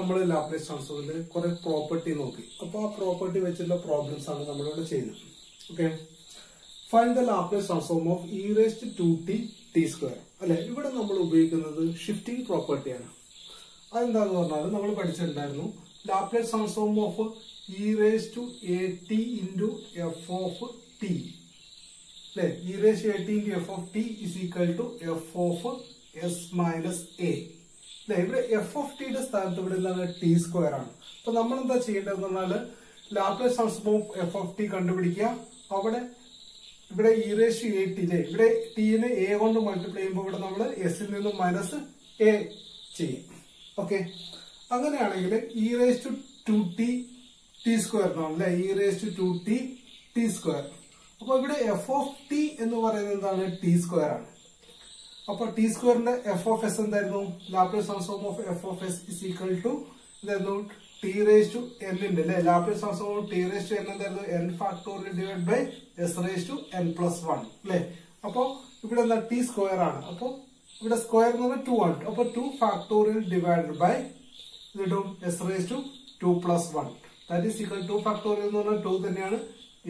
നമ്മൾ ലാപ്ലേസ് ട്രാൻസ്ഫോമിൽ കുറെ പ്രോപ്പർട്ടി നോക്കി. അപ്പോൾ ആ പ്രോപ്പർട്ടി വെച്ചുള്ള പ്രോബ്ലംസ് ആണ് നമ്മളിവിടെ ചെയ്യുന്നത്. Okay, find the Laplace transform of e raised to t t square. അല്ലെ, ഇവിടെ നമ്മൾ ഉപയോഗിക്കുന്നത് ഷിഫ്റ്റിംഗ് പ്രോപ്പർട്ടിയാണ്. അതെന്താന്ന് പറഞ്ഞാൽ നമ്മൾ പഠിച്ചിട്ടുണ്ടായിരുന്നു Laplace transform of e raise to a t into f of t. അല്ലെ, e raise to a t into f of t is equal to f of s minus a. അല്ലെ, ഇവിടെ എഫ് ഓഫ് ടിയുടെ സ്ഥാനത്ത് ഇവിടെ എന്താണ് T square ആണ്. അപ്പൊ നമ്മൾ എന്താ ചെയ്യേണ്ടതെന്ന് പറഞ്ഞാല് Laplace transform of f of t കണ്ടുപിടിക്കുക. അവിടെ ഇവിടെ e raise to a t, ഇവിടെ ടിനെ എ കൊണ്ട് മൾട്ടിപ്ലൈ ചെയ്യുമ്പോൾ ഇവിടെ നമ്മൾ എസിൽ നിന്നും മൈനസ് എ ചെയ്യും. ഓക്കെ, അങ്ങനെയാണെങ്കിൽ e raise to two t t square അല്ലെ, e raise to two t t square. അപ്പൊ ഇവിടെ എഫ് ഓഫ് ടി എന്ന് പറയുന്നത് എന്താണ് ടി സ്ക്വയർ ആണ്. അപ്പൊ ടി സ്ക്വയറിന്റെ എഫ് ഓഫ് എസ് എന്തായിരുന്നു? Laplace transform of f of s is equal to എന്തായിരുന്നു? ടി റേസ് ടു എൻ ഉണ്ട് അല്ലെ. Laplace transform of t raise to n എന്തായിരുന്നു? N factorial divide by s raise to n plus one അല്ലെ. അപ്പൊ ഇവിടെ എന്താ T square ആണ്. അപ്പൊ ഇവിടെ സ്ക്വയർ എന്ന് പറഞ്ഞാൽ 2 ആണ്. അപ്പൊ 2 ഫാക്ടോറിയൽ ഡിവൈഡ് ബൈ ഇതിടും s raise to 2 plus 1 that is equal 2 factorial എന്ന് പറഞ്ഞാൽ 2 തന്നെയാണ്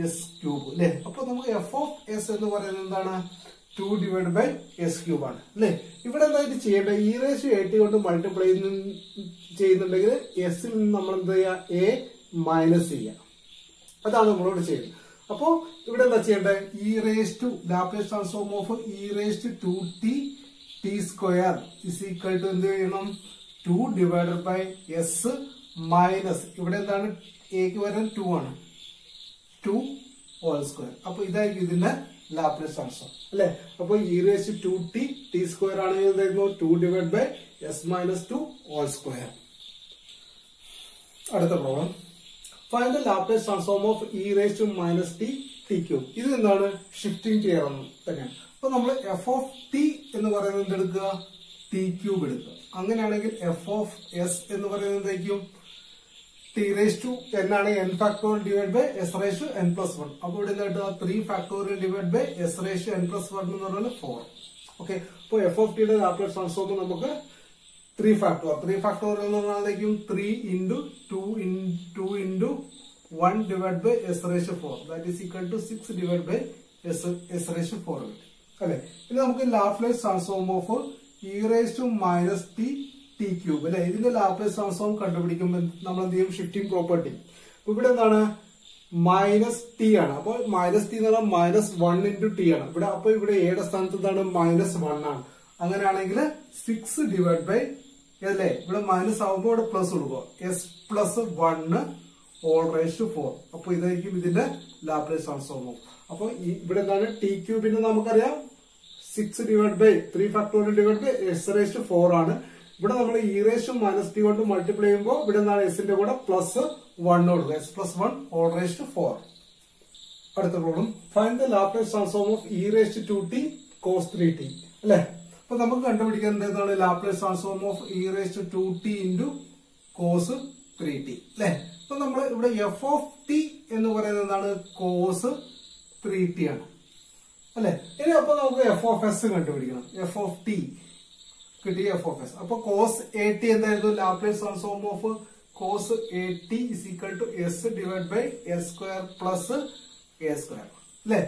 എസ് ക്യൂബ് അല്ലെ. അപ്പൊ നമുക്ക് എഫ് ഓഫ് എസ് എന്ന് പറയുന്നത് എന്താണ്? 2 ഡിവൈഡ് ബൈ എസ് ക്യൂബ് ആണ് അല്ലെ. ഇവിടെ എന്തായിട്ട് ചെയ്യേണ്ടത്? E raise to a t കൊണ്ട് മൾട്ടിപ്ലൈ ചെയ്യുന്നുണ്ടെങ്കിൽ എസിൽ നിന്ന് നമ്മൾ എന്ത് ചെയ്യുക? എ മൈനസ് ചെയ്യുക. അതാണ് നമ്മളോട് ചെയ്യുന്നത്. അപ്പോ ഇവിടെ എന്താ ചെയ്യേണ്ടത്? E raise to Laplace transform of e raise to 2t t square is equal to എന്ത് ചെയ്യണം? 2 ഡിവൈഡഡ് ബൈ എസ് മൈനസ് ഇവിടെ എന്താണ്? എക്ക് വരാൻ 2 ആണ്, 2 ഹോൾ സ്ക്വയർ. അപ്പൊ ഇതായിരിക്കും ഇതിന്റെ ലാപ്ലേസ് ട്രാൻസ്ഫോം അല്ലെ. അപ്പൊ e raise to 2t t square ആണെങ്കിൽ എന്തായിരുന്നു? 2 divide by S minus 2 whole square. അടുത്ത problem, find the Laplace transform of e raise to minus t t cube. ഇത് എന്താണ്? ഷിഫ്റ്റിംഗ് തിയറം തന്നെയാണ്. അപ്പൊ നമ്മൾ എഫ് ഓഫ് ടി എന്ന് പറയുന്നത് എന്തെടുക്കുക? ടി ക്യൂബ് എടുക്കുക. അങ്ങനെയാണെങ്കിൽ എഫ് ഓഫ് എസ് എന്ന് പറയുന്നത് എന്തായിരിക്കും? ടി റേസ് ടു എൻ ആണ്, n factorial divide by s raise to n plus 1. അപ്പൊ ഇവിടെ എന്താ? 3 factorial divide by s raise to n plus 1 എന്ന് പറഞ്ഞാൽ 4. ഓക്കെ, അപ്പൊ എഫ് ഓഫ് ടിയുടെ ലാപ്ലേസ് ട്രാൻസ്ഫോം നമുക്ക് 3 ഫാക്ടോറിയൽ എന്ന് പറഞ്ഞാൽ 3 into 2 into 1 divide by s raise to 4 that is equal to 6 divide by s raise to 4 അല്ലെ. ഇനി നമുക്ക് Laplace transform of e raise to minus t t cube അല്ലെ. ഇതിന്റെ Laplace transform കണ്ടുപിടിക്കുമ്പോൾ നമ്മൾ എന്ത് ചെയ്യും? Shifting property. ഇവിടെ എന്താണ്? മൈനസ് ടി ആണ്. അപ്പൊ മൈനസ് ടി എന്ന് പറഞ്ഞാൽ മൈനസ് 1 ഇൻറ്റു ടി ആണ് ഇവിടെ. അപ്പൊ ഇവിടെ എയുടെ സ്ഥാനത്ത് എന്താണ്? മൈനസ് 1 ആണ്. അങ്ങനെയാണെങ്കിൽ 6 ഡിവൈഡ് ബൈ അല്ലെ, ഇവിടെ മൈനസ് ആവുമ്പോൾ ഇവിടെ പ്ലസ് കൊടുക്കുക, s plus 1 whole raise to 4. അപ്പൊ ഇതായിരിക്കും ഇതിന്റെ ലാപ്ലേസ് ട്രാൻസ്ഫോം. അപ്പൊ ഇവിടെ എന്താണ്? ടി ക്യൂബിന് നമുക്കറിയാം 6 divide by 3 factorial divide by s raise to 4 ആണ്. ഇവിടെ നമ്മൾ e raise to minus t കൊണ്ട് മൾട്ടിപ്ലൈ ചെയ്യുമ്പോൾ ഇവിടെ എന്താണ്? എസിന്റെ കൂടെ പ്ലസ് 1 കൊടുക്കുക, s plus 1 whole raise to 4. അടുത്ത problem, find the Laplace transform of e raise to 2t cos 3t അല്ലെ. അപ്പൊ നമുക്ക് കണ്ടുപിടിക്കാൻ എന്താണ്? Laplace transform of e raise to 2t into cos 3t അല്ലെ. അപ്പൊ നമ്മൾ ഇവിടെ എഫ് ഓഫ് ടി എന്ന് പറയുന്നത് എന്താണ്? കോസ് 3t ആണ് അല്ലെ. ഇനി അപ്പൊ നമുക്ക് എഫ് ഓഫ് എസ് കണ്ടുപിടിക്കണം. എഫ് ഓഫ് ടി കിട്ടിയ എഫ് ഓഫ് എസ്. അപ്പൊ കോസ് എ ടി എന്തായിരുന്നു? Laplace transform of cos a t is equal to s divide by s square plus a square അല്ലെ.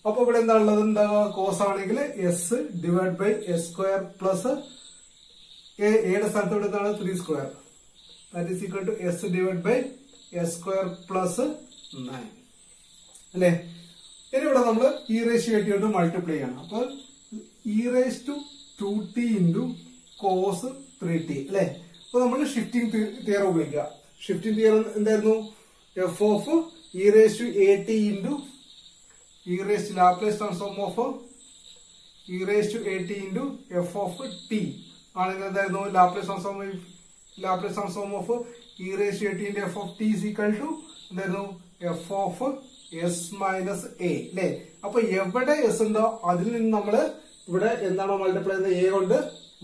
അപ്പൊ ഇവിടെ എന്താ ഉള്ളത്? എന്താ? കോസ് ആണെങ്കിൽ s divide by s square plus എയുടെ സ്ഥാനത്ത് ഇവിടെ എന്താണ്? 3 square that is equal to s divide by s square plus 9 അല്ലെ. ഇനി ഇവിടെ നമ്മൾ e raise to a t കൊണ്ട് മൾട്ടിപ്ലൈ ചെയ്യണം. അപ്പൊ e raise to 2t into cos 3t അല്ലെ. അപ്പൊ നമ്മൾ ഷിഫ്റ്റിംഗ് തിയറം ഉപയോഗിക്കുക. ഷിഫ്റ്റിംഗ് തിയറം എന്തായിരുന്നു? F of e raise to a t into e raise to Laplace transform of e raise to a t into f of t ആണെങ്കിൽ എന്തായിരുന്നു? Laplace transform of e raise to a t into f of t is equal to എന്തായിരുന്നു? F of s minus a അല്ലെ. അപ്പൊ എവിടെ S ഉണ്ടോ അതിൽ നിന്ന് നമ്മള് ഇവിടെ എന്താണോ മൾട്ടിപ്ലൈ ചെയ്യുന്നത്? എ കൊണ്ട്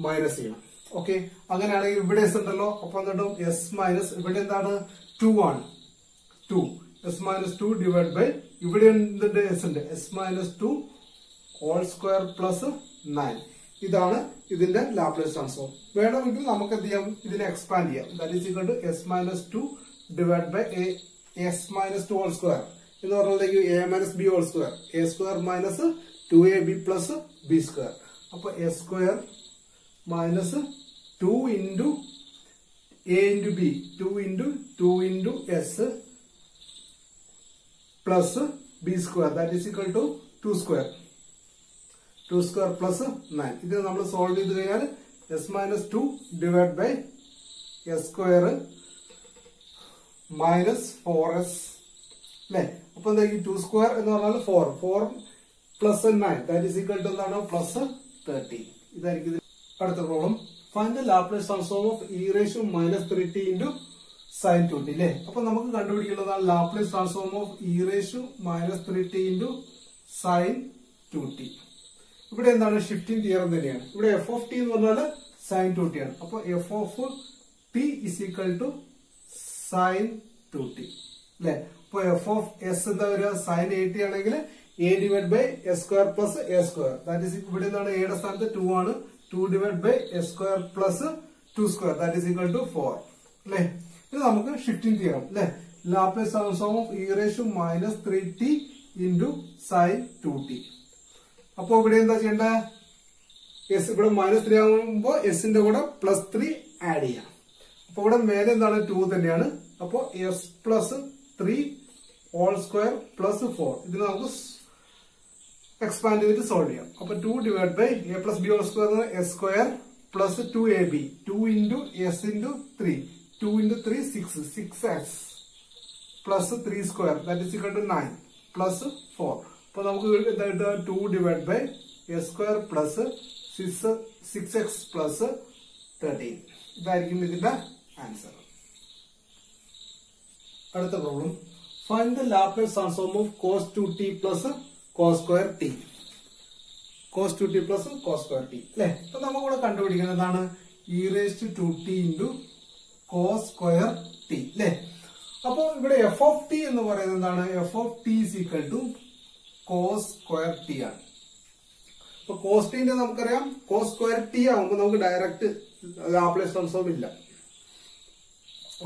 മൈനസ് ചെയ്യണം. ഓക്കെ, അങ്ങനെയാണെങ്കിൽ ഇവിടെ എസ് ഉണ്ടല്ലോ. അപ്പൊ എന്താ? എസ് മൈനസ് ഇവിടെ എന്താണ്? 2 ആണ്. 2 എസ് മൈനസ് 2 ഡിവൈഡ് ബൈ ഇവിടെ എന്തുണ്ട്? എസ് ഉണ്ട്, s minus 2 whole square plus 9. ഇതാണ് ഇതിന്റെ ലാപ്ലേസ് ട്രാൻസ്ഫോം. വേണമെങ്കിൽ നമുക്ക് എന്ത് ചെയ്യാം, ഇതിനെ എക്സ്പാൻഡ് ചെയ്യാം. That is equal to S minus two divide by S minus two whole square എന്ന് പറഞ്ഞാൽ a minus b whole square, a square minus 2ab plus b square. അപ്പൊ s square minus 2 into a into b, 2 into S plus b square that is equal to 2 square plus 9. ഇത് നമ്മൾ solve ചെയ്ത് കഴിഞ്ഞാൽ s minus 2 divide by s square minus 4s അല്ലെ. അപ്പൊ എന്താ ഈ 2 square എന്ന് പറഞ്ഞാൽ 4 plus 9 that is equal to എന്താണ്, പ്ലസ് 13. ഇതായിരിക്കും അടുത്ത problem. Find the Laplace transform of e raise to minus 3t into sine 2t അല്ലെ. അപ്പൊ നമുക്ക് കണ്ടുപിടിക്കേണ്ടതാണ് Laplace transform of e raise to minus 3t into sine 2t. ഇവിടെ എന്താണ്, shifting theorem തന്നെയാണ്. ഇവിടെ എഫ് ഓഫ് ടി എന്ന് പറഞ്ഞാൽ സൈൻ 2t ആണ്. അപ്പൊ f of t is equal to sine 2t അല്ലെ. അപ്പൊ എഫ് ഓഫ് എസ് എന്താ വരിക, സൈൻ 80 ആണെങ്കിൽ a divide by s square plus a square that is ഇവിടെ എന്താണ്, എയുടെ സ്ഥാനത്ത് 2 ആണ്. 2 divide by s square plus 2 square that is equal to 4 അല്ലെ. ഇത് നമുക്ക് ഷിഫ്റ്റിംഗ് തിയറം അല്ലെ. Laplace transform of e raise to minus 3t into sine 2t. അപ്പൊ ഇവിടെ എന്താ ചെയ്യേണ്ട, എസ് ഇവിടെ -3 ആകുമ്പോ എസിന്റെ കൂടെ +3 ആഡ് ചെയ്യാം. അപ്പൊ ഇവിടെ മേലെ എന്താണ്, 2 തന്നെയാണ്. അപ്പൊ s plus 3 whole square plus 4 ഇതിന് നമുക്ക് എക്സ്പാൻഡ് ചെയ്തിട്ട് സോൾവ് ചെയ്യാം. അപ്പൊ 2 divide by a plus B whole square S square plus 2ab 2 into s into 3 2 into 3 6x plus 3 square that is equal to 9 plus 4. അപ്പൊ നമുക്ക് എന്താ കിട്ടുക, 2 divide by s square plus 6x plus 13. ഇതായിരിക്കും ഇതിന്റെ answer. അടുത്ത problem. Find the Laplace transform of cos 2t plus cos square t. cos 2t plus cos square t അല്ലെ. അപ്പൊ നമുക്കിവിടെ കണ്ടുപിടിക്കുന്നതാണ് e raise to 2t into cos square t അല്ലെ. അപ്പൊ ഇവിടെ എഫ് ഓഫ് ടി എന്ന് പറയുന്നത് എന്താണ്, f of t is equal to cos square t ആണ്. അപ്പൊ കോസ് ടിന്റെ നമുക്കറിയാം, cos സ്ക്വയർ ടി ആകുമ്പോൾ നമുക്ക് ഡയറക്റ്റ് ലാപ്ലേസ് ട്രാൻസ്ഫോം ഇല്ല.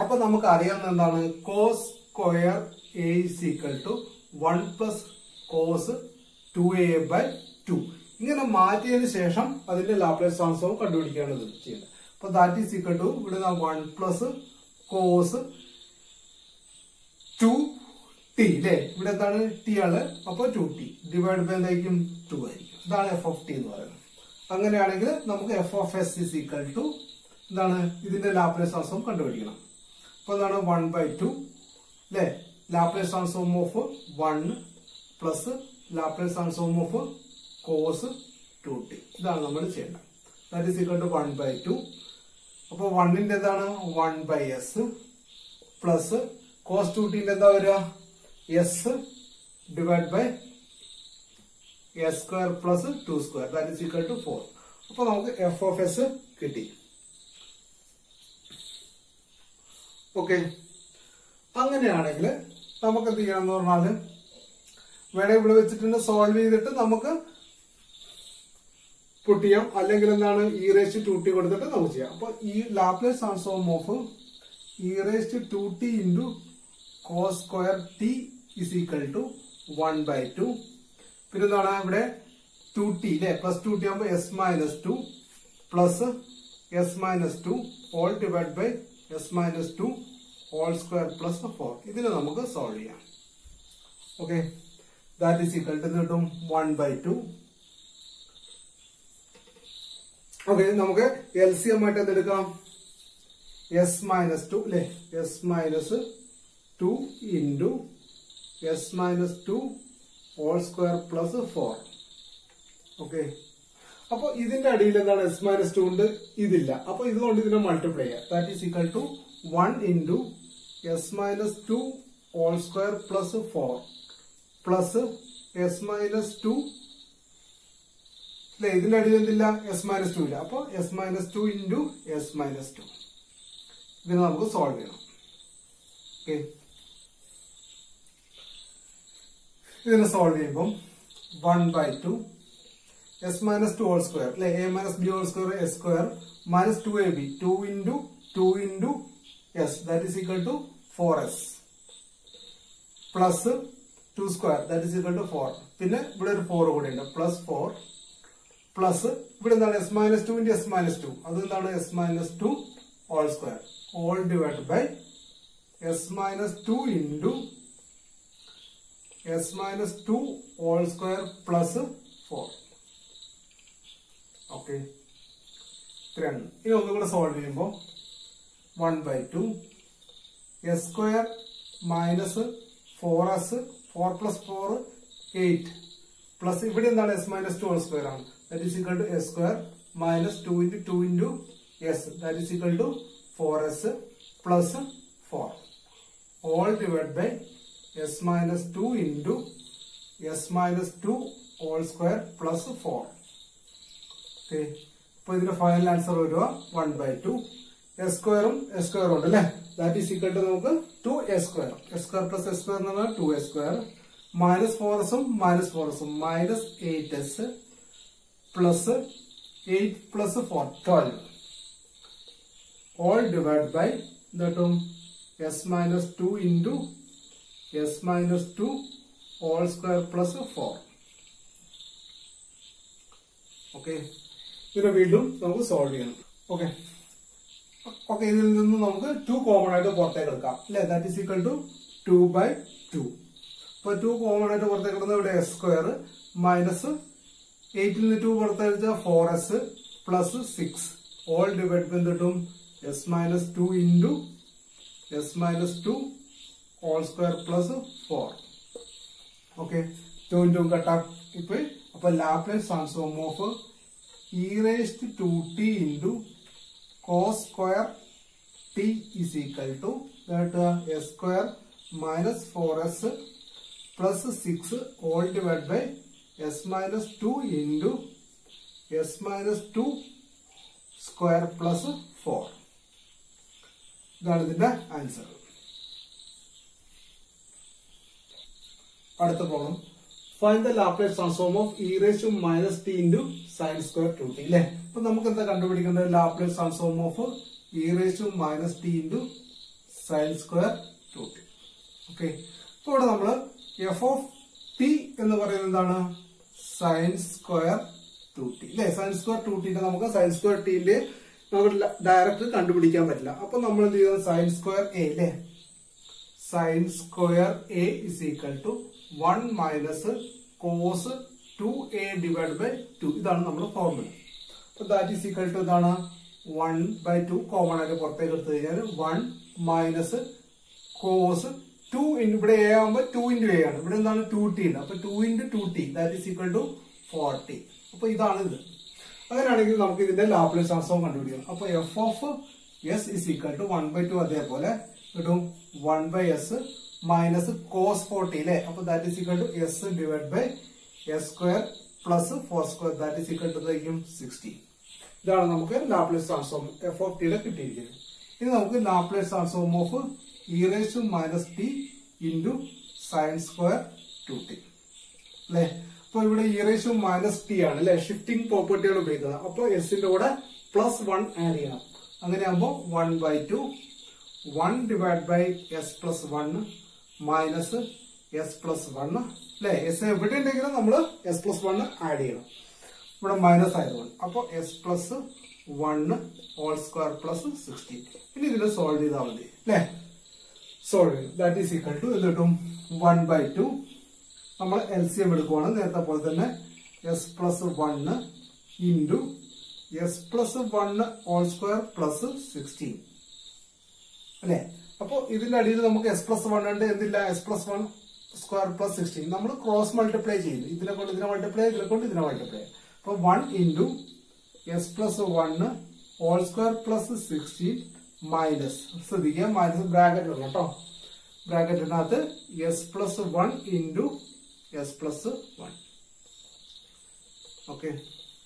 അപ്പൊ നമുക്ക് അറിയാവുന്ന എന്താണ്, cos square a is equal to 1 plus cos 2a by 2. ഇങ്ങനെ മാറ്റിയതിനു ശേഷം അതിന്റെ ലാപ്ലേസ് ട്രാൻസ്ഫോം കണ്ടുപിടിക്കുകയാണ് ചെയ്യുന്നത്. അപ്പൊ ദാറ്റ് ഈസ് ഈക്വൽ ടു ഇവിടെ 1 പ്ലസ് cos 2t അല്ലെ. ഇവിടെ എന്താണ്, ടി ആണ്. അപ്പൊ 2t ഡിവൈഡ് ബൈ എന്തായിരിക്കും, 2 ആയിരിക്കും. ഇതാണ് എഫ് ഓഫ് ടി എന്ന് പറയുന്നത്. അങ്ങനെയാണെങ്കിൽ നമുക്ക് f of s is equal to എന്താണ്, ഇതിന്റെ ലാപ്ലേസ് ട്രാൻസ്ഫോം കണ്ടുപിടിക്കണം. അപ്പൊ എന്താണ് 1/2 അല്ലെ. Laplace transform of 1 plus Laplace transform of cos 2t. ഇതാണ് നമ്മൾ ചെയ്യേണ്ടത്. That is equal to 1/2. അപ്പൊ 1ന്റെ എന്താണ്, 1/s പ്ലസ് cos 2tന്റെ എന്താ വരിക, s divide by s square plus 2 square that is equal to 4. അപ്പൊ നമുക്ക് എഫ് ഓഫ് എസ് കിട്ടി. ഓക്കെ. അങ്ങനെയാണെങ്കിൽ നമുക്ക് എന്ത് ചെയ്യണം എന്ന് പറഞ്ഞാല്, വേണേ ഇവിടെ വെച്ചിട്ട് സോൾവ് ചെയ്തിട്ട് നമുക്ക് പുട്ട് ചെയ്യാം, അല്ലെങ്കിൽ എന്താണ് ഇ റേസ് ടു 2t കൊടുത്തിട്ട് നമുക്ക് ചെയ്യാം. അപ്പൊ ഈ Laplace transform of e raise to 2t into cos square t is equal to 1/2. പിന്നെ എന്താണ് ഇവിടെ 2t അല്ലെ, പ്ലസ് 2t ആകുമ്പോൾ s minus 2 plus s minus 2 all divide by S minus 2 whole square plus 4. ഇതിന് നമുക്ക് സോൾവ് ചെയ്യാം. Okay. That is equal to കിട്ടും 1/2. Okay. നമുക്ക് LCM ആയിട്ട് എന്തെടുക്കാം, എസ് മൈനസ് 2 അല്ലെ, s minus 2 into s minus 2 whole square plus 4. Okay. അപ്പൊ ഇതിന്റെ അടിയിൽ എന്താണ്, എസ് മൈനസ് 2 ഉണ്ട്, ഇതില്ല. അപ്പൊ ഇതുകൊണ്ട് ഇതിനെ മൾട്ടിപ്ലൈ ചെയ്യാം. That is equal to 1 into s minus 2 whole square plus 4 plus s minus 2 അല്ലെ. ഇതിന്റെ അടിയിൽ എന്തില്ല, എസ് മൈനസ് 2 ഇല്ല. അപ്പൊ S minus 2 into s minus 2. ഇതിനെ നമുക്ക് സോൾവ് ചെയ്യണം. ഓക്കെ. ഇതിനെ സോൾവ് ചെയ്യുമ്പോൾ 1/2 s minus two whole square അല്ലെ, a minus b whole square S square minus 2ab 2 into 2 into s that is equal to 4s plus 2 square that is equal to 4. പിന്നെ ഇവിടെ ഒരു 4 കൂടെ ഉണ്ട് plus 4 plus ഇവിടെ എന്താണ് s minus 2 into s minus 2 അതെന്താണ് s minus 2 whole square all divide by S minus 2 into s minus 2 whole square plus 4. Okay, ഇനി ഒന്നുകൂടെ സോൾവ് ചെയ്യുമ്പോൾ 1/2 s square minus 4s 4 plus 4 8 plus ഇവിടെ എന്താണ് എസ് മൈനസ് 2 ഹോൾ സ്ക്വയർ ആണ് that is equal to s square minus 2 into 2 into s that is equal to 4s plus 4 all divide by S minus 2 into s minus 2 whole square plus 4. Okay, അപ്പൊ ഇതിന്റെ final answer വരിക 1/2 S സ്ക്വയറും S സ്ക്വയറും ഉണ്ട് അല്ലെ, that is equal to നമുക്ക് 2s square S square plus s square എന്ന് പറഞ്ഞാൽ 2s square minus 4s minus 4s minus 8s plus 8 plus 4 12 all divide by എന്താട്ടും s minus 2 into s minus 2 whole square plus 4. Okay, ഇതിനെ വീണ്ടും നമുക്ക് solve ചെയ്യണം. Okay, ഇതിൽ നിന്ന് നമുക്ക് 2 കോമൺ ആയിട്ട് പുറത്തേക്ക് എടുക്കാം അല്ലെ, ദാറ്റ് ഈസ് ഈക്വൽ ടു 2/2. അപ്പൊ 2 കോമൺ ആയിട്ട് പുറത്തേക്ക് എടുക്കുന്നത് ഇവിടെ എസ് സ്ക്വയർ മൈനസ് 8ൽ നിന്ന് 2 പുറത്തേക്ക് 4s plus 6 all divide by എന്തിട്ടും s minus 2 into s minus 2 whole square plus 4. Okay, 2 into കട്ടാം ഇപ്പൊ. അപ്പൊ Laplace transform of e raised to 2t into cos square t is equal to that s square minus 4s plus 6 all divided by s minus 2 into s minus 2 square plus 4. ഇതാണ് ഇതിന്റെ answer. അടുത്ത problem find the Laplace transform of e raised to minus t into sin square 2t അല്ലെ. അപ്പൊ നമുക്ക് എന്താ കണ്ടുപിടിക്കേണ്ടത്, Laplace transform of e raised to minus t into sin square 2t. Okay, അപ്പൊ ഇവിടെ നമ്മള് f of t എന്ന് പറയുന്നത് എന്താണ്, sin square 2t അല്ലെ. sin square 2t നമുക്ക് sin square t ന്റെ നമുക്ക് ഡയറക്റ്റ് കണ്ടുപിടിക്കാൻ പറ്റില്ല. അപ്പൊ നമ്മൾ എന്ത് ചെയ്യുന്നത് sin square a അല്ലെ, sin square a is equal to 1 minus cos 2a divided by 2. ഇതാണ് നമ്മുടെ ഫോർമുല. അപ്പൊ ദാറ്റ് ഈസ് ഈക്വൽ ടു ഇതാണ് 1/2 കോമൺ ആയിട്ട് പുറത്തേക്ക് എടുത്തു കഴിഞ്ഞാൽ 1 മൈനസ് കോസ് 2 ഇവിടെ a ആകുമ്പോൾ 2 into a ആണ്, ഇവിടെ എന്താണ് 2t ഉണ്ട്. അപ്പൊ 2 into 2t that is equal to 40. അപ്പൊ ഇതാണ് ഇത്. അങ്ങനെയാണെങ്കിൽ നമുക്ക് ഇതിന്റെ ലാപ്ലേസ് ട്രാൻസ്ഫോം കണ്ടുപിടിക്കണം. അപ്പൊ f of s is equal to 1/2 അതേപോലെ കിട്ടും 1/s മൈനസ് കോസ് 40 അല്ലെ. അപ്പൊ that is equal to s divide by s square plus 4 square that is equal to 60. ഇതാണ് നമുക്ക് ലാപ്ലേസ് ട്രാൻസ്ഫോം എഫ് ഓഫ് ടിയുടെ കിട്ടിയിരിക്കുന്നത്. ഇനി നമുക്ക് Laplace transform of e raised to minus t into sin square 2t അല്ലെ. അപ്പൊ ഇവിടെ e raised to minus t ആണ് അല്ലെ, ഷിഫ്റ്റിംഗ് പ്രോപ്പർട്ടിയാണ് ഉപയോഗിക്കുന്നത്. അപ്പൊ എസിന്റെ കൂടെ പ്ലസ് 1 ആഡ് ചെയ്യണം. അങ്ങനെയാകുമ്പോൾ 1/2 1 divide by S plus 1 minus S plus 1 അല്ലെ. എസ് എവിടെ ഉണ്ടെങ്കിലും നമ്മൾ എസ് പ്ലസ് 1 ആഡ് ചെയ്യണം, ഇവിടെ മൈനസ് ആയതുകൊണ്ട്. അപ്പൊ s plus 1 whole square plus 16. ഇനി ഇതിൽ സോൾവ് ചെയ്താൽ മതി അല്ലെ. സോൾവ് ചെയ്യും ദാറ്റ് ഈസ് ഈക്വൽ ടു എന്ത് കിട്ടും 1/2 നമ്മൾ LCM എടുക്കുവാണ് നേരത്തെ പോലെ തന്നെ s plus 1 into S plus 1 whole square plus 16 അല്ലെ. അപ്പൊ ഇതിന്റെ അടിയിൽ നമുക്ക് എസ് പ്ലസ് 1 ഉണ്ട്, എന്തില്ല എസ് പ്ലസ് 1 സ്ക്വയർ പ്ലസ് 16. നമ്മൾ ക്രോസ് മൾട്ടിപ്ലൈ ചെയ്യുന്നു, ഇതിനെ കൊണ്ട് ഇതിനെ മൾട്ടിപ്ലൈ, ഇതിനെ കൊണ്ട് ഇതിനെ മൾട്ടിപ്ലൈ. അപ്പൊ 1 into S plus 1 whole square plus 16 minus, ശ്രദ്ധിക്കുക മൈനസ് ബ്രാക്കറ്റ് ഇടണം കേട്ടോ, ബ്രാക്കറ്റിനകത്ത് s plus 1 into S plus 1. Okay,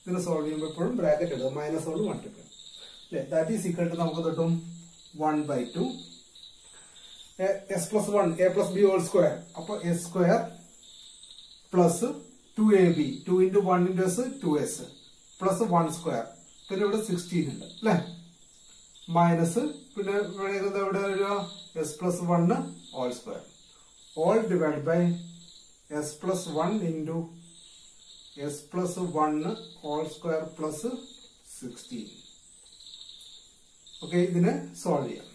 ഇതിനെ സോൾവ് ചെയ്യുമ്പോൾ എപ്പോഴും ബ്രാക്കറ്റ് ഇടുക, മൈനസ് കൊണ്ട് മൾട്ടിപ്ലൈ അല്ലെ. ദാറ്റ് ഈസ് ഈക്വൽ ടു നമുക്ക് കിട്ടും 1/2 s plus 1 a plus B whole square. അപ്പൊ s square plus 2ab 2 into 1 into s 2s plus 1 square പിന്നെ ഇവിടെ 16 ഉണ്ട് അല്ലേ മൈനസ് പിന്നെ ഇവിടെ s plus 1 all square all divided by s plus 1 into s plus 1 all square plus 16. Okay ഇതിനെ solve ചെയ്യാം.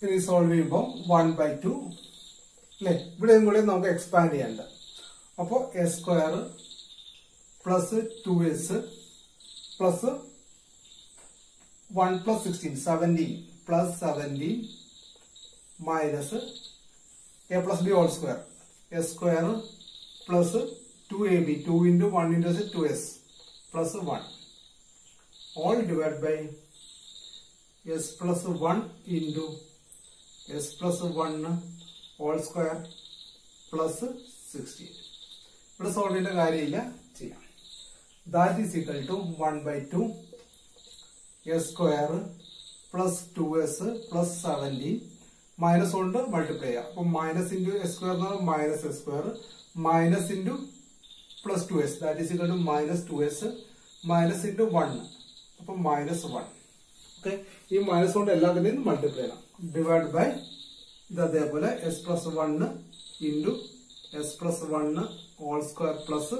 ഇനി സോൾവ് ചെയ്യുമ്പോൾ 1/2 അല്ലെ ഇവിടെയും കൂടെ നമുക്ക് എക്സ്പാൻഡ് ചെയ്യണ്ട. അപ്പോ S square plus 2s plus 1 plus 16 17 plus 17 minus a plus b all square s square plus 2ab 2 into 1 into 2s plus 1 all divided by s plus 1 into s plus 1 all square plus 16. ഇവിടെ solve ചെയ്യേണ്ട കാര്യമില്ല, ചെയ്യാം. That is equal to 1/2 s square plus 2s plus 17 minus കൊണ്ട് multiply ചെയ്യാം. അപ്പൊ minus into s square എന്ന് പറഞ്ഞാൽ minus s square minus into plus 2s that is equal to minus 2s minus into 1 അപ്പൊ minus 1. Okay ഈ minus കൊണ്ട് എല്ലാത്തിനെയും multiply ചെയ്യണം. ഡിവൈഡ് ബൈ ഇത് അതേപോലെ s plus 1 into S plus 1 whole square plus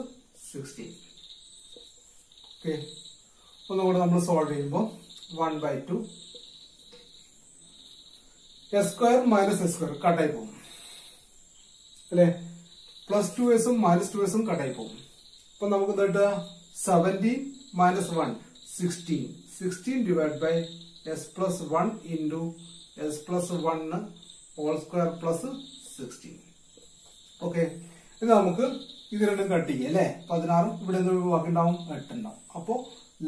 16. Okay ഒന്നുകൂടെ നമ്മൾ സോൾവ് ചെയ്യുമ്പോൾ 1/2 s square minus s square കട്ടായി പോകും അല്ലെ പ്ലസ് 2s മൈനസ് 2s കട്ടായി പോകും. അപ്പൊ നമുക്ക് എന്താ 17 minus 1 16 divide by S plus 1 into S plus 1 whole square plus 16. Okay ഇത് നമുക്ക് ഇത് രണ്ടും കട്ട് ചെയ്യാം അല്ലെ 16 ഇവിടെ ബാക്കി ഉണ്ടാവും 8 ഉണ്ടാവും. അപ്പോ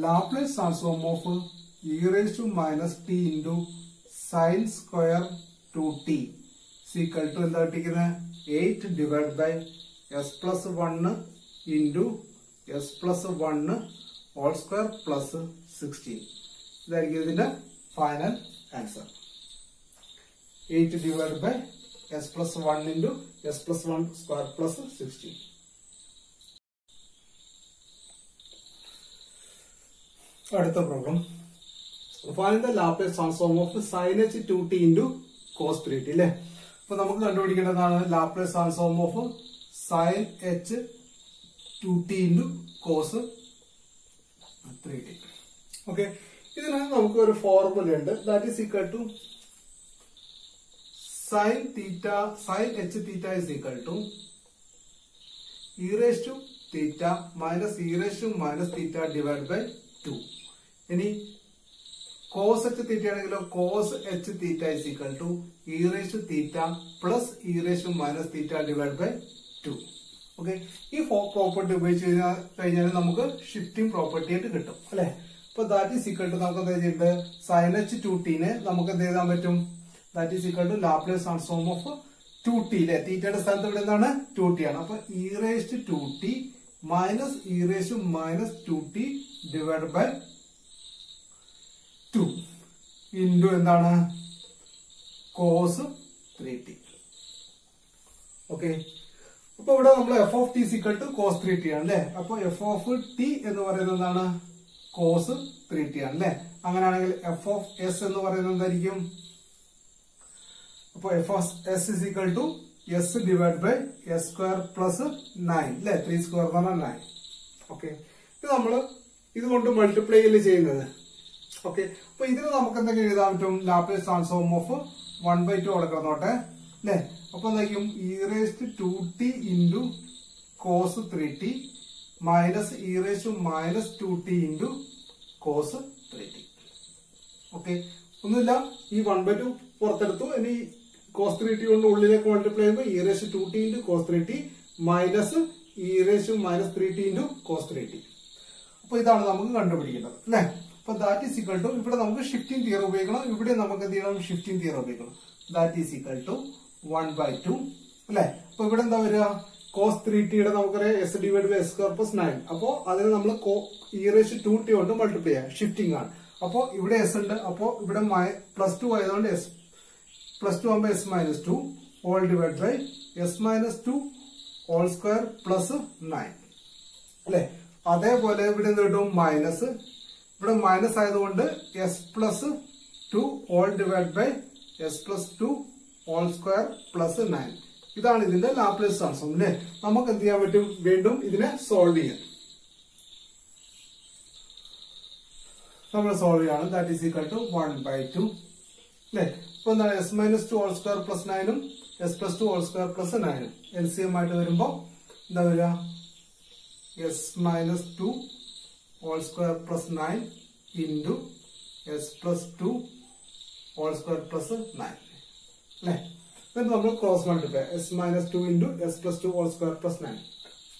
Laplace transform of e raised to minus t into sin square 2t is equal to എന്താ കിട്ടിയിരിക്കുന്നത് 8 divided by s plus 1 into s plus 1 whole square plus 16. ഇതായിരിക്കും ഇതിന്റെ final answer. 8 divided by s plus 1 into s plus 1 square plus 16. അടുത്ത problem find the Laplace transform of sin h 2t into cos 3t അല്ലെ. അപ്പൊ നമുക്ക് കണ്ടുപിടിക്കേണ്ടതാണ് Laplace transform of sin h 2t into cos 3t. Okay ഇതിന് നമുക്ക് ഒരു formula ഉണ്ട് that is equal to sin h theta is equal to e raised to theta minus e raised to minus theta divided by 2. ഇനി cos h theta ആണെങ്കിലോ cos h theta is equal to e raised to theta plus e raised to minus theta divided by 2. Okay ഈ property ഉപയോഗിച്ച് കഴിഞ്ഞാൽ നമുക്ക് shifting property ആയിട്ട് കിട്ടും അല്ലെ. അപ്പൊ ദാറ്റ് ഈസ് ഈക്വൽ ടു നമുക്ക് എന്താ ചെയ്യേണ്ടത് sin h 2t നമുക്ക് എന്ത് ചെയ്താൻ പറ്റും that is equal to Laplace transform of 2t അല്ലെ. തീറ്റയുടെ സ്ഥാനത്ത് ഇവിടെ എന്താണ് 2t ആണ്. അപ്പൊ e raised to 2t minus e raised to minus 2t divided by 2 into എന്താണ് cos 3t. ഓക്കെ അപ്പൊ ഇവിടെ നമ്മൾ f of t is equal to cos 3t ആണ് അല്ലെ. അപ്പൊ f of t എന്ന് പറയുന്നത് എന്താണ് cos 3t ആണ് അല്ലെ. അങ്ങനെയാണെങ്കിൽ f of s എന്ന് പറയുന്നത് എന്തായിരിക്കും അപ്പൊ f of s is equal to s divided by s square plus 9 അല്ലെ. 3 square എന്ന് പറഞ്ഞാൽ 9. ഓക്കെ ഇത് നമ്മള് ഇതുകൊണ്ട് മൾട്ടിപ്ലൈ അല്ലേ ചെയ്യുന്നത്. ഓക്കെ അപ്പൊ ഇതിന് നമുക്ക് എന്തെങ്കിലും എഴുതാൻ പറ്റും ലാപ്ലേസ് ട്രാൻസ്ഫോം ഓഫ് 1/2 അവിടെ കിടന്നോട്ടെ അല്ലെ. അപ്പൊ എന്തായിരിക്കും e raised to 2t into cos 3t minus e raised to minus 2t into cos 3t. Okay ഒന്നുമില്ല ഈ 1/2 പുറത്തെടുത്തു. ഇനി cos 3t കൊണ്ട് ഉള്ളിലേക്ക് മൾട്ടിപ്ലൈ ചെയ്യുമ്പോൾ e raised to 2t into cos 3t minus e raised to minus 3t into cos 3t. അപ്പൊ ഇതാണ് നമുക്ക് കണ്ടുപിടിക്കേണ്ടത് അല്ലെ. അപ്പൊ ദാറ്റ് ഈസ് ഈക്വൽ ടു ഇവിടെ നമുക്ക് ഷിഫ്റ്റിംഗ് തിയറം ഉപയോഗിക്കണം. ഇവിടെ നമുക്ക് എന്ത് ചെയ്യണം ഷിഫ്റ്റിംഗ് തിയറം ഉപയോഗിക്കണം. ദാറ്റ് ഈസ് ഈക്വൽ ടു 1/2 അല്ലെ. അപ്പൊ ഇവിടെ എന്താ വരിക cos 3t നമുക്കറിയാം s divide by s square plus 9. അപ്പോ അതിന് നമ്മൾ e raised to 2t കൊണ്ട് മൾട്ടിപ്ലൈ ചെയ്യാം. ഷിഫ്റ്റിംഗ് ആണ്. അപ്പോ ഇവിടെ s ഉണ്ട്. അപ്പോ ഇവിടെ പ്ലസ് 2 ആയതുകൊണ്ട് s പ്ലസ് 2 ആകുമ്പോൾ s minus 2 whole divide by s minus 2 whole square plus 9 അല്ലെ. അതേപോലെ ഇവിടെ എന്ത് കിട്ടും? മൈനസ്, ഇവിടെ മൈനസ് ആയതുകൊണ്ട് S plus 2 all divide by S plus 2 whole square plus 9. ഇതാണ് ഇതിന്റെ ലാപ്ലേസ് ട്രാൻസ്ഫോം അല്ലെ. നമുക്ക് എന്ത് ചെയ്യാൻ പറ്റും? വീണ്ടും ഇതിനെ സോൾവ് ചെയ്യാം. നമ്മൾ സോൾവ് ചെയ്യാണ്. ദാറ്റ് ഈസ് ഈക്വൽ ടു 1/2 അല്ലെ. ഇപ്പൊ എന്താണ്? S minus 2 whole square plus 9 s plus 2 whole square plus 9 LCM ആയിട്ട് വരുമ്പോ എന്താ വരിക? S minus 2 whole square plus 9 into S plus 2 whole square plus 9 അല്ലെ. എന്നിട്ട് നമ്മൾ cross multiply s minus 2 into S plus 2 whole square plus 9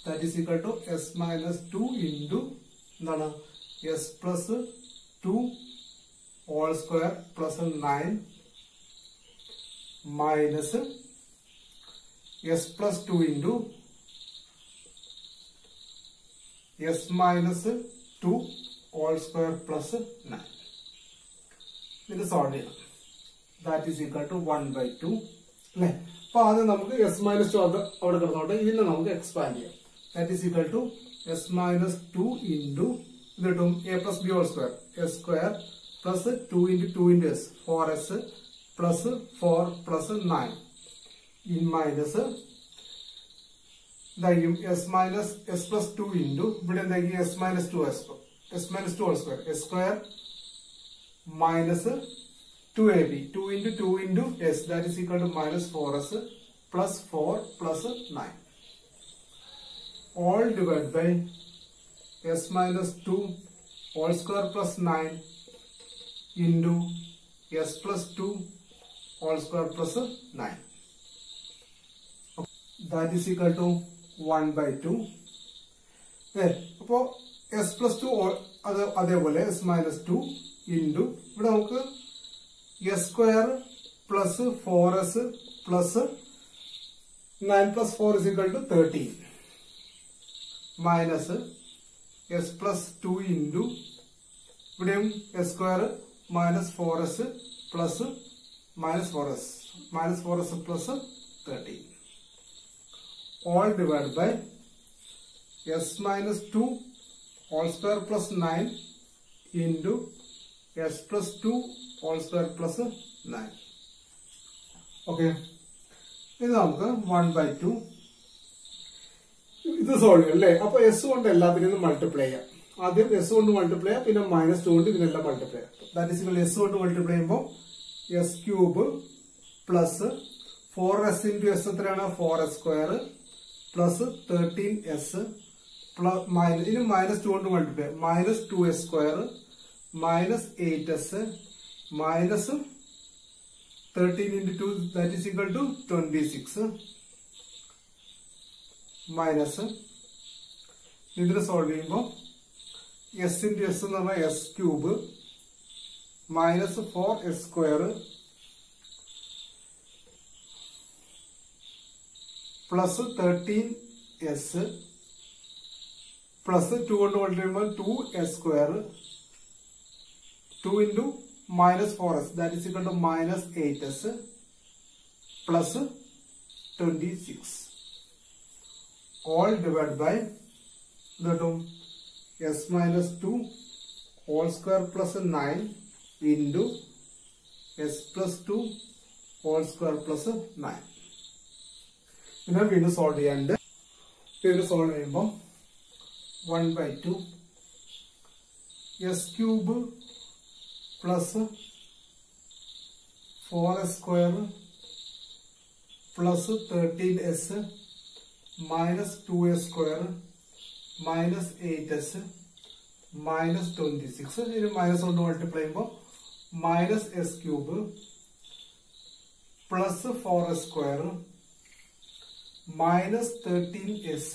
that is equal to S minus 2 into എന്താണ്? S plus 2 whole square plus 9 minus S plus 2 into s minus 2 whole square plus 9. ഇത് solve ചെയ്യണം. That is equal to 1/2 അല്ലെ. അപ്പൊ ആദ്യം നമുക്ക് S minus 2 അവിടെ കിടന്നോട്ടെ. ഇതിനെ നമുക്ക് എക്സ്പാൻഡ് ചെയ്യാം. That is equal to S minus 2 into ഇത് കിട്ടും A plus B whole square S square plus 2 into 2 into S 4s plus 4 plus 9 in minus എന്തായിരിക്കും? S minus S plus 2 into ഇവിടെ എന്തായിരിക്കും? S minus 2 whole square S square minus 2ab 2 into 2 into S that is equal to minus 4s plus 4 plus 9 all divide by S minus 2 whole square plus 9 into S plus 2 whole square plus 9 that is equal to 1/2. അപ്പോ S plus 2 അതേപോലെ S minus 2 into ഇവിടെ നമുക്ക് S square plus 4s plus 9 plus 4 is equal to 13 minus S plus 2 into ഇവിടെയും S square minus 4s plus minus 4s plus 13 all divided by s minus 2 whole square plus 9 into s plus 2 whole square plus 9. Okay. ഇത് നമുക്ക് 1/2 ഇത് solve ചെയ്യാം അല്ലേ. അപ്പൊ S കൊണ്ട് എല്ലാത്തിനും multiply ചെയ്യാം. ആദ്യം എസ് കൊണ്ട് മൾട്ടിപ്ലൈ ചെയ്യാം, പിന്നെ -2 കൊണ്ട് ഇതിനെല്ലാം മൾട്ടിപ്ലൈ ചെയ്യാം. ദാറ്റ് ഈസ് ഈക്വൽ എസ് കൊണ്ട് മൾട്ടിപ്ലൈ ചെയ്യുമ്പോൾ s cube plus 4s into s എത്രയാണ്? 4s square plus 13s plus ഇതിന് -2 കൊണ്ട് multiply minus 2s square minus 8s minus 13 into 2 that is equal to 26 minus ഇതിന് സോൾവ് ചെയ്യുമ്പോൾ s into s എന്ന് പറഞ്ഞാൽ s cube minus 4s square plus 13s plus 2 കൊണ്ട് multiply ചെയ്യുമ്പോൾ 2s square 2 into minus 4s that is equal to minus 8s plus 26 all divide by s minus 2 whole square plus 9 into s plus 2 whole square plus 9. പിന്നെ വീണ്ടും solve ചെയ്യാണ്ട് വീണ്ടും solve ചെയ്യുമ്പോൾ 1/2 s cube plus 4s square plus 13s minus 2s square minus 8s minus 26 ഇതിന് minus കൊണ്ട് multiply ചെയ്യുമ്പോൾ minus s cube plus 4s square minus 13s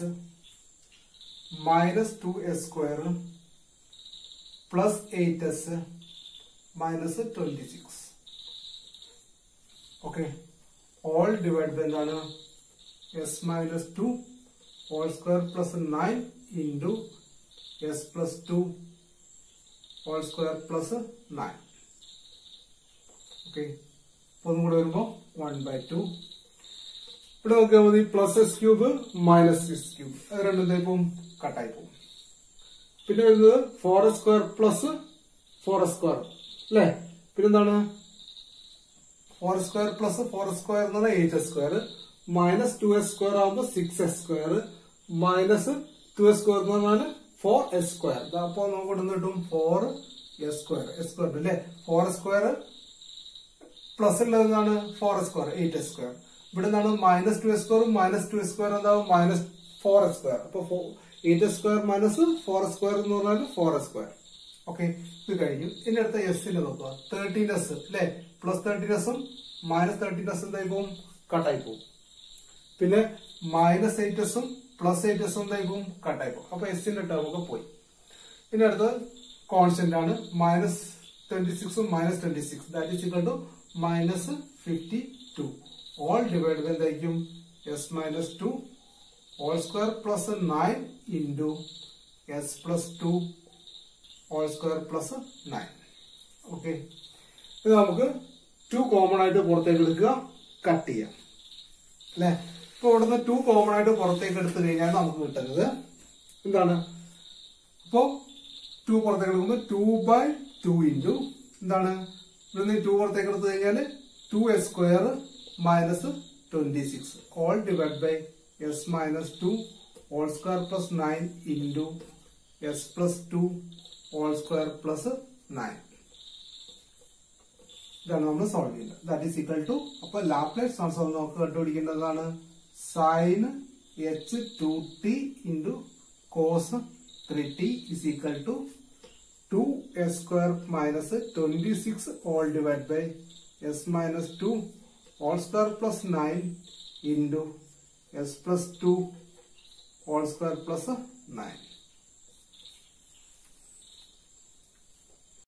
minus 2s square plus 8s minus 26. Okay, all divide by എന്താണ് s minus 2 whole square plus 9 into s plus 2 whole square plus 9. Okay, ഒന്നും കൂടെ വരുമ്പോൾ 1/2 ഇവിടെ നോക്കിയാൽ മതി plus s cube minus s cube അത് രണ്ടും എന്തായിപ്പോവും കട്ടായി പോകും. പിന്നെ വരുന്നത് 4s² പ്ലസ് 4s² അല്ലെ. പിന്നെന്താണ് 4s² പ്ലസ് 4s² എന്ന് പറഞ്ഞാൽ 8s² മൈനസ് 2s² ആകുമ്പോൾ 6s² മൈനസ് 2s² എന്ന് പറഞ്ഞാൽ 4s². അപ്പൊ നമുക്ക് ഇവിടെ കിട്ടും 4s² അല്ലെ. 4s² പ്ലസ് ഉള്ളതാണ് 4s², 8s². ഇവിടെ നിന്നാണ് മൈനസ് 2s² മൈനസ് 2s² എന്താവും മൈനസ് 4s². അപ്പൊ 8s² മൈനസ് 4s² എന്ന് പറഞ്ഞാൽ 4s². ഓക്കെ, ഇത് കഴിഞ്ഞു. ഇനി അടുത്ത എസിന്റെ നോക്കുക. 13s അല്ലെ. പ്ലസ് 13s മൈനസ് 13s എന്തായി പോകും കട്ടായി പോകും. പിന്നെ മൈനസ് 8s പ്ലസ് 8s എന്തായി പോകും കട്ടായി പോകും. അപ്പൊ എസിന്റെ ടേം ഒക്കെ പോയി. ഇനി അടുത്തത് കോൺസ്റ്റന്റ് ആണ്. Minus 26 minus 26 that is equal to minus 52 all divide by എന്തായിരിക്കും S minus 2 whole square plus 9 into S plus 2 whole square plus 9. Okay, ഇത് നമുക്ക് 2 കോമൺ ആയിട്ട് പുറത്തേക്ക് എടുക്കുക, കട്ട് ചെയ്യാം അല്ലെ. ഇപ്പൊ ഇവിടുന്ന് 2 കോമൺ ആയിട്ട് പുറത്തേക്ക് എടുത്തു കഴിഞ്ഞാൽ നമുക്ക് കിട്ടുന്നത് എന്താണ്? അപ്പോ 2 പുറത്തേക്ക് എടുക്കുമ്പോൾ 2/2 ഇൻറ്റു എന്താണ്? ഇവിടുന്ന് 2 പുറത്തേക്ക് എടുത്തു കഴിഞ്ഞാൽ 2s² minus 26 all divide by S minus 2 whole square plus 9 into S plus 2 whole square plus 9. ഇതാണ് നമ്മൾ സോൾവ് ചെയ്യുന്നത്. ദാറ്റ് ഈസ് ഈക്വൽ ടു, അപ്പൊ ലാപ്ലേസ് ട്രാൻസ്ഫോം നമുക്ക് കണ്ടുപിടിക്കേണ്ടതാണ് sine h2t into cos 3t is equal to 2s² minus 26 all divide by S minus 2 whole square plus 9 into S plus 2 whole square plus 9.